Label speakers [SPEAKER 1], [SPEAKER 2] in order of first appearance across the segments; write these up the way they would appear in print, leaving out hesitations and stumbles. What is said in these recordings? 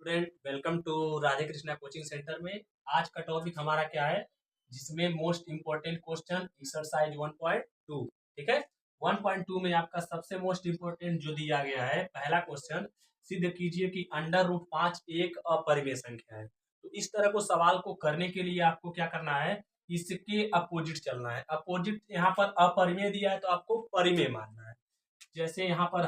[SPEAKER 1] Student, welcome to Radhe Krishna coaching centre में। आज का टॉपिक हमारा क्या है, जिसमें मोस्ट इंपॉर्टेंट क्वेश्चन एक्सरसाइज 1.2। ठीक है, 1.2 में आपका सबसे मोस्ट इंपॉर्टेंट जो दिया गया है, पहला क्वेश्चन, सिद्ध कीजिए कि अंडर रूट 5 एक अपरिमेय संख्या है। तो इस तरह को सवाल को करने के लिए आपको क्या करना है, इसके अपोजिट चलना है। अपोजिट यहाँ पर अपरिमेय दिया है तो आपको परिमेय मानना है। जैसे यहाँ पर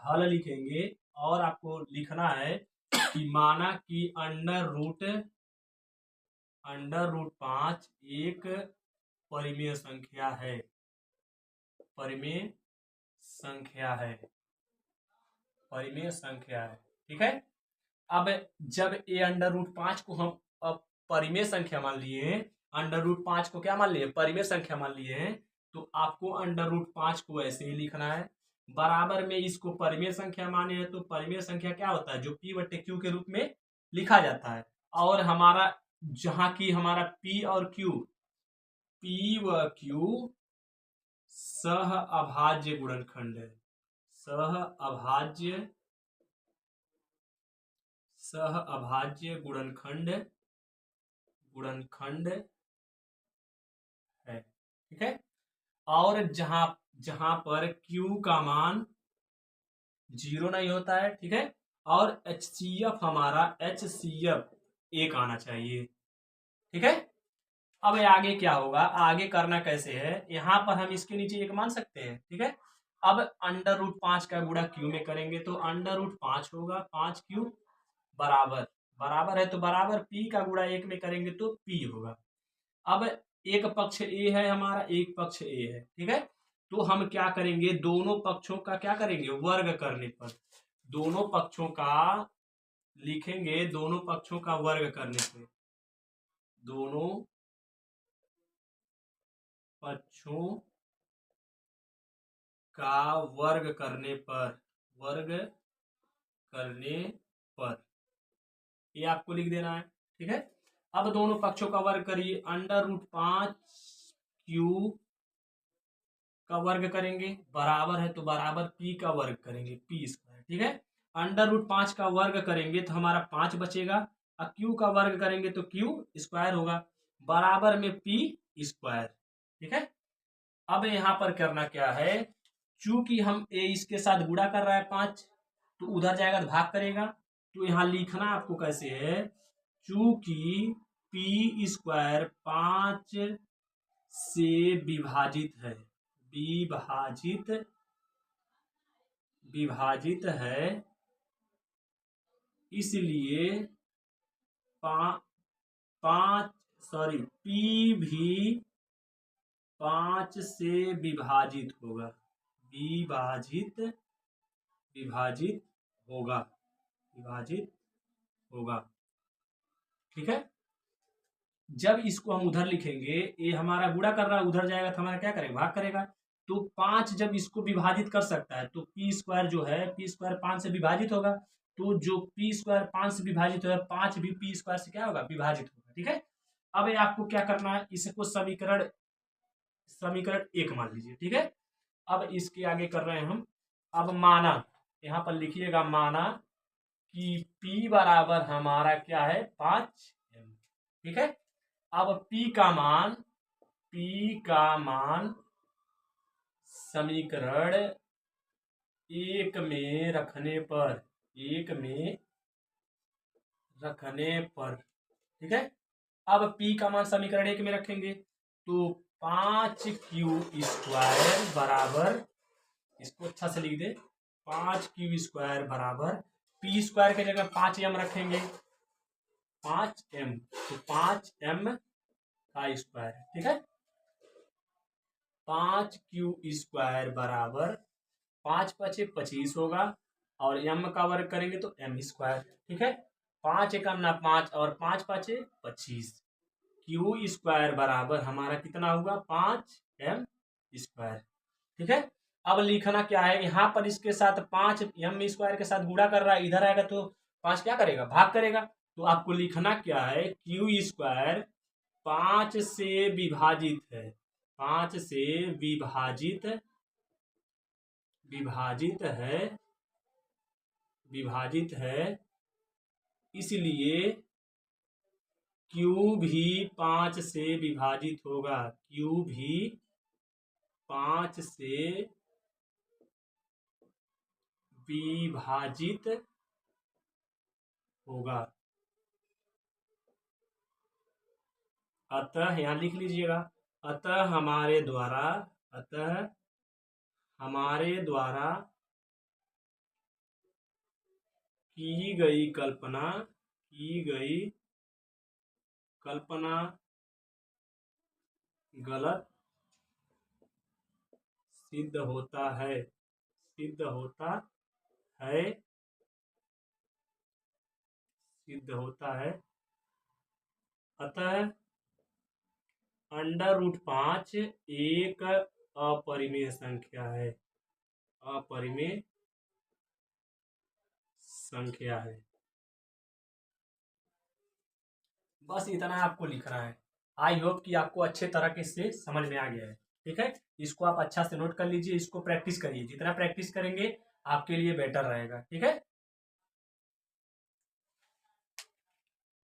[SPEAKER 1] हल लिखेंगे और आपको लिखना है कि माना कि अंडर रूट 5 एक परिमेय संख्या है। परिमेय संख्या है। परिमेय संख्या है। ठीक है। अब जब ए अंडर रूट 5 को हम अब परिमेय संख्या मान लिए हैं, अंडर रूट 5 को क्या मान लिए, परिमेय संख्या मान लिए हैं, तो आपको अंडर रूट 5 को ऐसे ही लिखना है। बराबर में इसको परिमेय संख्या माने हैं, तो परिमेय संख्या क्या होता है, जो पी बटे क्यू के रूप में लिखा जाता है। और हमारा जहां की हमारा पी और क्यू, पी व क्यू सह अभाज्य गुणनखंड है। सह अभाज्य गुणनखंड है। ठीक है। और जहां जहां पर Q का मान 0 नहीं होता है, ठीक है, और HCF हमारा HCF 1 आना चाहिए। ठीक है। अब आगे क्या होगा, आगे करना कैसे है, यहां पर हम इसके नीचे 1 मान सकते हैं। ठीक है। अब अंडर रूट 5 का गुणा Q में करेंगे तो अंडर रूट 5 होगा, 5Q बराबर बराबर है, तो बराबर P का गुणा 1 में करेंगे तो P होगा। अब एक पक्ष ए है हमारा, एक पक्ष ए है। ठीक है। तो हम क्या करेंगे, दोनों पक्षों का क्या करेंगे, वर्ग करने पर दोनों पक्षों का लिखेंगे, दोनों पक्षों का वर्ग करने पे, दोनों पक्षों का वर्ग करने पर ये आपको लिख देना है। ठीक है। अब दोनों पक्षों का वर्ग करिए, अंडर रूट 5Q का वर्ग करेंगे, बराबर है तो बराबर P का वर्ग करेंगे, P स्क्वायर। ठीक है। अंडर रूट 5 का वर्ग करेंगे तो हमारा 5 बचेगा, और Q का वर्ग करेंगे तो Q स्क्वायर होगा, बराबर में P स्क्वायर। ठीक है। अब यहाँ पर करना क्या है, चूंकि हम ए इसके साथ गुणा कर रहा है 5, तो उधर जाएगा तो भाग करेगा। तो यहाँ लिखना आपको कैसे है, चूंकि P स्क्वायर 5 से विभाजित है, विभाजित है, इसलिए P भी 5 से विभाजित होगा, विभाजित होगा। ठीक है। जब इसको हम उधर लिखेंगे, ये हमारा गुणा कर रहा है, उधर जाएगा तो हमारा क्या करेगा, भाग करेगा। तो 5 जब इसको विभाजित कर सकता है तो P स्क्वायर जो है, P स्क्वायर 5 से विभाजित होगा, तो जो P स्क्वायर 5 से विभाजित होगा, 5 भी P स्क्वायर से क्या होगा, विभाजित होगा। ठीक है। अब ये आपको क्या करना है, इसको समीकरण 1 मान लीजिए। ठीक है। अब इसके आगे कर रहे हैं हम, अब माना, यहाँ पर लिखिएगा, माना कि P बराबर हमारा क्या है, 5M। ठीक है। अब P का मान समीकरण 1 में रखने पर, ठीक है। अब P का मान समीकरण 1 में रखेंगे तो 5Q स्क्वायर बराबर, इसको अच्छा से लिख दे, 5Q स्क्वायर बराबर P स्क्वायर के जगह 5M रखेंगे, 5M, तो 5M का स्क्वायर। ठीक है। 5Q स्क्वायर बराबर 5 पचे 25 होगा, और M का वर्ग करेंगे तो M स्क्वायर। ठीक है। 5 एकम ना 5 और 5 पाँचे 25, Q स्क्वायर बराबर हमारा कितना होगा, 5M स्क्वायर। ठीक है। अब लिखना क्या है, यहाँ पर इसके साथ 5M स्क्वायर के साथ गुणा कर रहा है, इधर आएगा तो 5 क्या करेगा, भाग करेगा। तो आपको लिखना क्या है, Q स्क्वायर 5 से विभाजित है, 5 से विभाजित है इसलिए क्यू भी 5 से विभाजित होगा। क्यू भी 5 से विभाजित होगा। अतः यहां लिख लीजिएगा, अतः हमारे द्वारा की गई कल्पना गलत सिद्ध होता है। अतः √5 एक अपरिमेय संख्या है। बस इतना आपको लिखना है। आई होप कि आपको अच्छे तरह से समझ में आ गया है। ठीक है, इसको आप अच्छा से नोट कर लीजिए, इसको प्रैक्टिस करिए। जितना प्रैक्टिस करेंगे आपके लिए बेटर रहेगा। ठीक है।